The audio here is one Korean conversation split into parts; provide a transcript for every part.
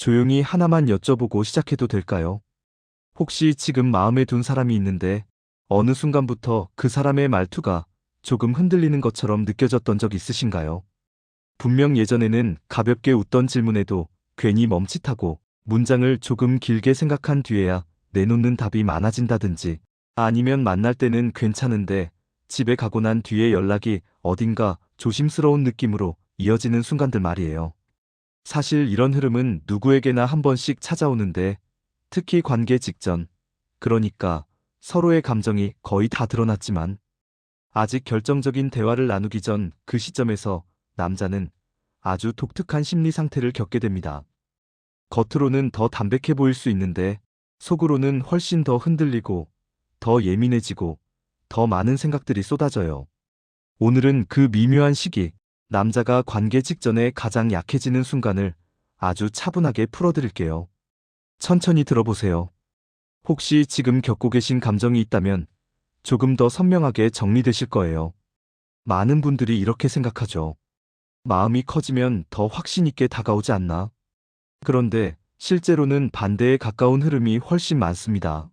조용히 하나만 여쭤보고 시작해도 될까요? 혹시 지금 마음에 둔 사람이 있는데 어느 순간부터 그 사람의 말투가 조금 흔들리는 것처럼 느껴졌던 적 있으신가요? 분명 예전에는 가볍게 웃던 질문에도 괜히 멈칫하고 문장을 조금 길게 생각한 뒤에야 내놓는 답이 많아진다든지, 아니면 만날 때는 괜찮은데 집에 가고 난 뒤에 연락이 어딘가 조심스러운 느낌으로 이어지는 순간들 말이에요. 사실 이런 흐름은 누구에게나 한 번씩 찾아오는데, 특히 관계 직전, 그러니까 서로의 감정이 거의 다 드러났지만 아직 결정적인 대화를 나누기 전 그 시점에서 남자는 아주 독특한 심리 상태를 겪게 됩니다. 겉으로는 더 담백해 보일 수 있는데 속으로는 훨씬 더 흔들리고 더 예민해지고 더 많은 생각들이 쏟아져요. 오늘은 그 미묘한 시기, 남자가 관계 직전에 가장 약해지는 순간을 아주 차분하게 풀어드릴게요. 천천히 들어보세요. 혹시 지금 겪고 계신 감정이 있다면 조금 더 선명하게 정리되실 거예요. 많은 분들이 이렇게 생각하죠. 마음이 커지면 더 확신 있게 다가오지 않나? 그런데 실제로는 반대에 가까운 흐름이 훨씬 많습니다.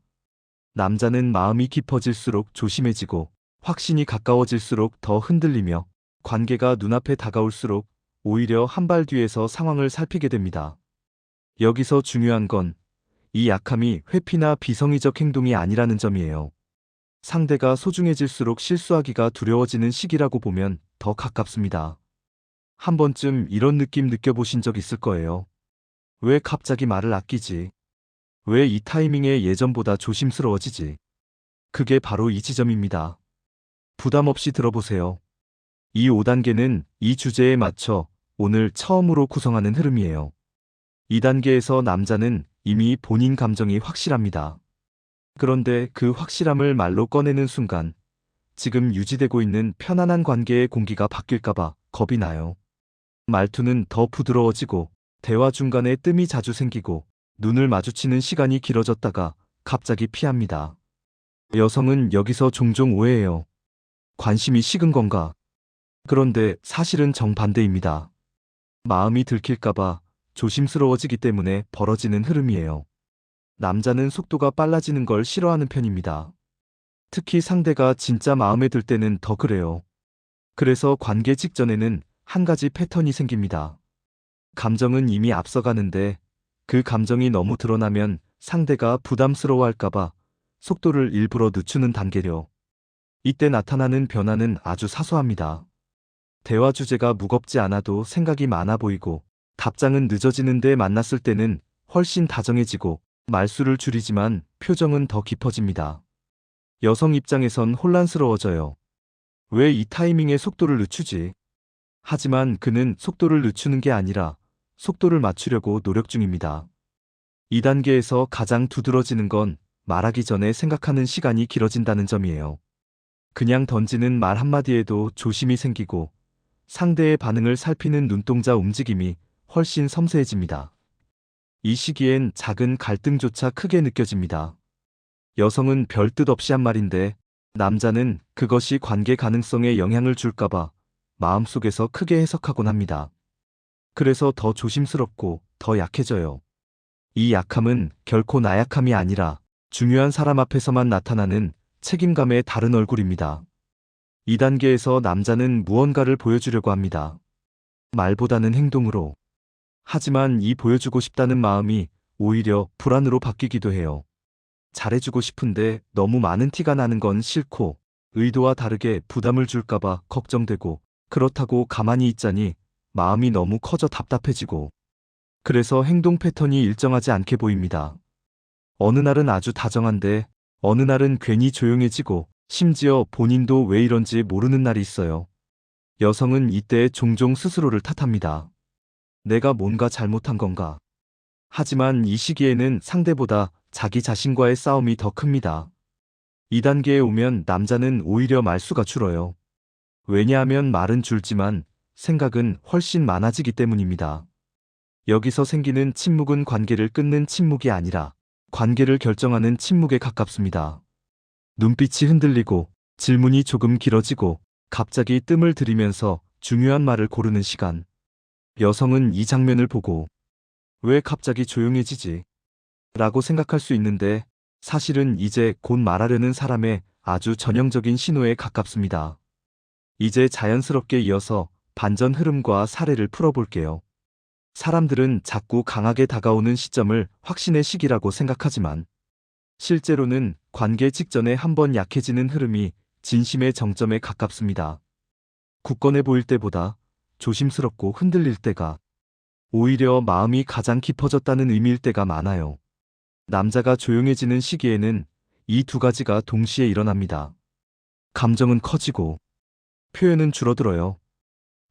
남자는 마음이 깊어질수록 조심해지고 확신이 가까워질수록 더 흔들리며 관계가 눈앞에 다가올수록 오히려 한 발 뒤에서 상황을 살피게 됩니다. 여기서 중요한 건 이 약함이 회피나 비성의적 행동이 아니라는 점이에요. 상대가 소중해질수록 실수하기가 두려워지는 시기라고 보면 더 가깝습니다. 한 번쯤 이런 느낌 느껴보신 적 있을 거예요. 왜 갑자기 말을 아끼지? 왜 이 타이밍에 예전보다 조심스러워지지? 그게 바로 이 지점입니다. 부담 없이 들어보세요. 이 5단계는 이 주제에 맞춰 오늘 처음으로 구성하는 흐름이에요. 2단계에서 남자는 이미 본인 감정이 확실합니다. 그런데 그 확실함을 말로 꺼내는 순간 지금 유지되고 있는 편안한 관계의 공기가 바뀔까봐 겁이 나요. 말투는 더 부드러워지고 대화 중간에 뜸이 자주 생기고 눈을 마주치는 시간이 길어졌다가 갑자기 피합니다. 여성은 여기서 종종 오해해요. 관심이 식은 건가? 그런데 사실은 정반대입니다. 마음이 들킬까봐 조심스러워지기 때문에 벌어지는 흐름이에요. 남자는 속도가 빨라지는 걸 싫어하는 편입니다. 특히 상대가 진짜 마음에 들 때는 더 그래요. 그래서 관계 직전에는 한 가지 패턴이 생깁니다. 감정은 이미 앞서가는데 그 감정이 너무 드러나면 상대가 부담스러워할까봐 속도를 일부러 늦추는 단계려. 이때 나타나는 변화는 아주 사소합니다. 대화 주제가 무겁지 않아도 생각이 많아 보이고, 답장은 늦어지는데 만났을 때는 훨씬 다정해지고 말수를 줄이지만 표정은 더 깊어집니다. 여성 입장에선 혼란스러워져요. 왜 이 타이밍에 속도를 늦추지? 하지만 그는 속도를 늦추는 게 아니라 속도를 맞추려고 노력 중입니다. 2단계에서 가장 두드러지는 건 말하기 전에 생각하는 시간이 길어진다는 점이에요. 그냥 던지는 말 한마디에도 조심이 생기고 상대의 반응을 살피는 눈동자 움직임이 훨씬 섬세해집니다. 이 시기엔 작은 갈등조차 크게 느껴집니다. 여성은 별 뜻 없이 한 말인데 남자는 그것이 관계 가능성에 영향을 줄까봐 마음속에서 크게 해석하곤 합니다. 그래서 더 조심스럽고 더 약해져요. 이 약함은 결코 나약함이 아니라 중요한 사람 앞에서만 나타나는 책임감의 다른 얼굴입니다. 2단계에서 남자는 무언가를 보여주려고 합니다. 말보다는 행동으로. 하지만 이 보여주고 싶다는 마음이 오히려 불안으로 바뀌기도 해요. 잘해주고 싶은데 너무 많은 티가 나는 건 싫고, 의도와 다르게 부담을 줄까봐 걱정되고, 그렇다고 가만히 있자니 마음이 너무 커져 답답해지고, 그래서 행동 패턴이 일정하지 않게 보입니다. 어느 날은 아주 다정한데 어느 날은 괜히 조용해지고, 심지어 본인도 왜 이런지 모르는 날이 있어요. 여성은 이때 종종 스스로를 탓합니다. 내가 뭔가 잘못한 건가? 하지만 이 시기에는 상대보다 자기 자신과의 싸움이 더 큽니다. 2단계에 오면 남자는 오히려 말수가 줄어요. 왜냐하면 말은 줄지만 생각은 훨씬 많아지기 때문입니다. 여기서 생기는 침묵은 관계를 끊는 침묵이 아니라 관계를 결정하는 침묵에 가깝습니다. 눈빛이 흔들리고 질문이 조금 길어지고 갑자기 뜸을 들이면서 중요한 말을 고르는 시간. 여성은 이 장면을 보고 왜 갑자기 조용해지지? 라고 생각할 수 있는데 사실은 이제 곧 말하려는 사람의 아주 전형적인 신호에 가깝습니다. 이제 자연스럽게 이어서 반전 흐름과 사례를 풀어볼게요. 사람들은 자꾸 강하게 다가오는 시점을 확신의 시기라고 생각하지만 실제로는 관계 직전에 한번 약해지는 흐름이 진심의 정점에 가깝습니다. 굳건해 보일 때보다 조심스럽고 흔들릴 때가 오히려 마음이 가장 깊어졌다는 의미일 때가 많아요. 남자가 조용해지는 시기에는 이 두 가지가 동시에 일어납니다. 감정은 커지고 표현은 줄어들어요.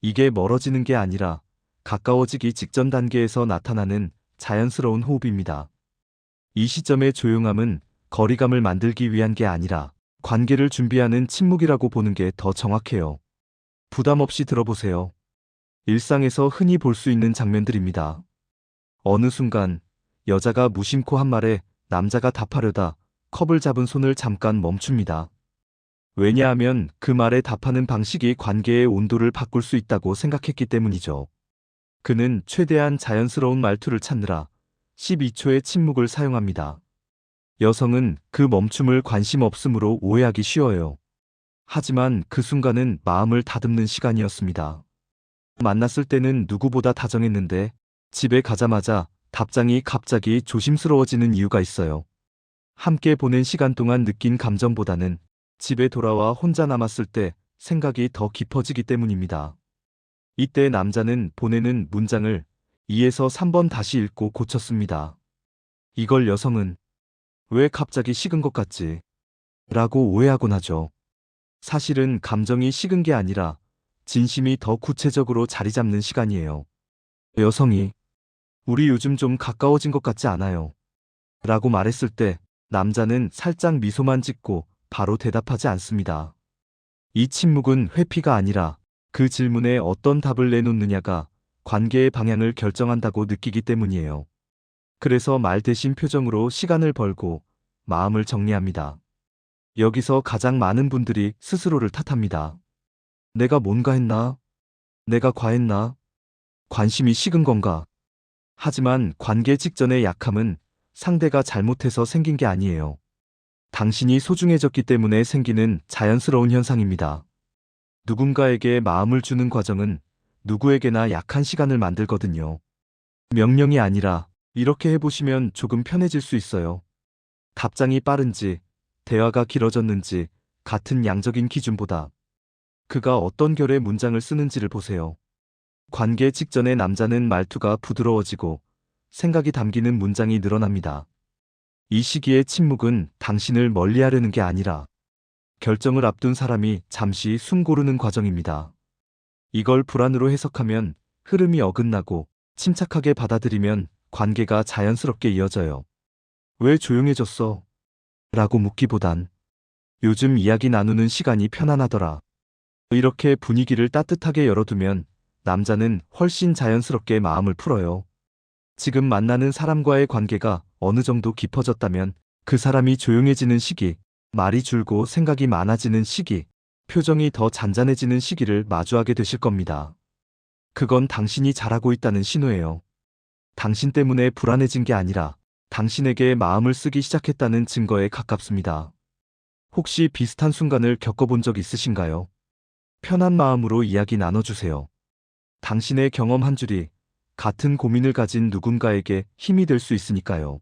이게 멀어지는 게 아니라 가까워지기 직전 단계에서 나타나는 자연스러운 호흡입니다. 이 시점의 조용함은 거리감을 만들기 위한 게 아니라 관계를 준비하는 침묵이라고 보는 게 더 정확해요. 부담 없이 들어보세요. 일상에서 흔히 볼 수 있는 장면들입니다. 어느 순간 여자가 무심코 한 말에 남자가 답하려다 컵을 잡은 손을 잠깐 멈춥니다. 왜냐하면 그 말에 답하는 방식이 관계의 온도를 바꿀 수 있다고 생각했기 때문이죠. 그는 최대한 자연스러운 말투를 찾느라 12초의 침묵을 사용합니다. 여성은 그 멈춤을 관심 없음으로 오해하기 쉬워요. 하지만 그 순간은 마음을 다듬는 시간이었습니다. 만났을 때는 누구보다 다정했는데 집에 가자마자 답장이 갑자기 조심스러워지는 이유가 있어요. 함께 보낸 시간 동안 느낀 감정보다는 집에 돌아와 혼자 남았을 때 생각이 더 깊어지기 때문입니다. 이때 남자는 보내는 문장을 2에서 3번 다시 읽고 고쳤습니다. 이걸 여성은 왜 갑자기 식은 것 같지? 라고 오해하곤 하죠. 사실은 감정이 식은 게 아니라 진심이 더 구체적으로 자리 잡는 시간이에요. 여성이 우리 요즘 좀 가까워진 것 같지 않아요? 라고 말했을 때 남자는 살짝 미소만 짓고 바로 대답하지 않습니다. 이 침묵은 회피가 아니라 그 질문에 어떤 답을 내놓느냐가 관계의 방향을 결정한다고 느끼기 때문이에요. 그래서 말 대신 표정으로 시간을 벌고 마음을 정리합니다. 여기서 가장 많은 분들이 스스로를 탓합니다. 내가 뭔가 했나? 내가 과했나? 관심이 식은 건가? 하지만 관계 직전의 약함은 상대가 잘못해서 생긴 게 아니에요. 당신이 소중해졌기 때문에 생기는 자연스러운 현상입니다. 누군가에게 마음을 주는 과정은 누구에게나 약한 시간을 만들거든요. 명령이 아니라 이렇게 해보시면 조금 편해질 수 있어요. 답장이 빠른지, 대화가 길어졌는지 같은 양적인 기준보다 그가 어떤 결의 문장을 쓰는지를 보세요. 관계 직전에 남자는 말투가 부드러워지고 생각이 담기는 문장이 늘어납니다. 이 시기의 침묵은 당신을 멀리하려는 게 아니라 결정을 앞둔 사람이 잠시 숨 고르는 과정입니다. 이걸 불안으로 해석하면 흐름이 어긋나고 침착하게 받아들이면 관계가 자연스럽게 이어져요. 왜 조용해졌어? 라고 묻기보단 요즘 이야기 나누는 시간이 편안하더라. 이렇게 분위기를 따뜻하게 열어두면 남자는 훨씬 자연스럽게 마음을 풀어요. 지금 만나는 사람과의 관계가 어느 정도 깊어졌다면 그 사람이 조용해지는 시기, 말이 줄고 생각이 많아지는 시기, 표정이 더 잔잔해지는 시기를 마주하게 되실 겁니다. 그건 당신이 잘하고 있다는 신호예요. 당신 때문에 불안해진 게 아니라 당신에게 마음을 쓰기 시작했다는 증거에 가깝습니다. 혹시 비슷한 순간을 겪어본 적 있으신가요? 편한 마음으로 이야기 나눠주세요. 당신의 경험 한 줄이 같은 고민을 가진 누군가에게 힘이 될 수 있으니까요.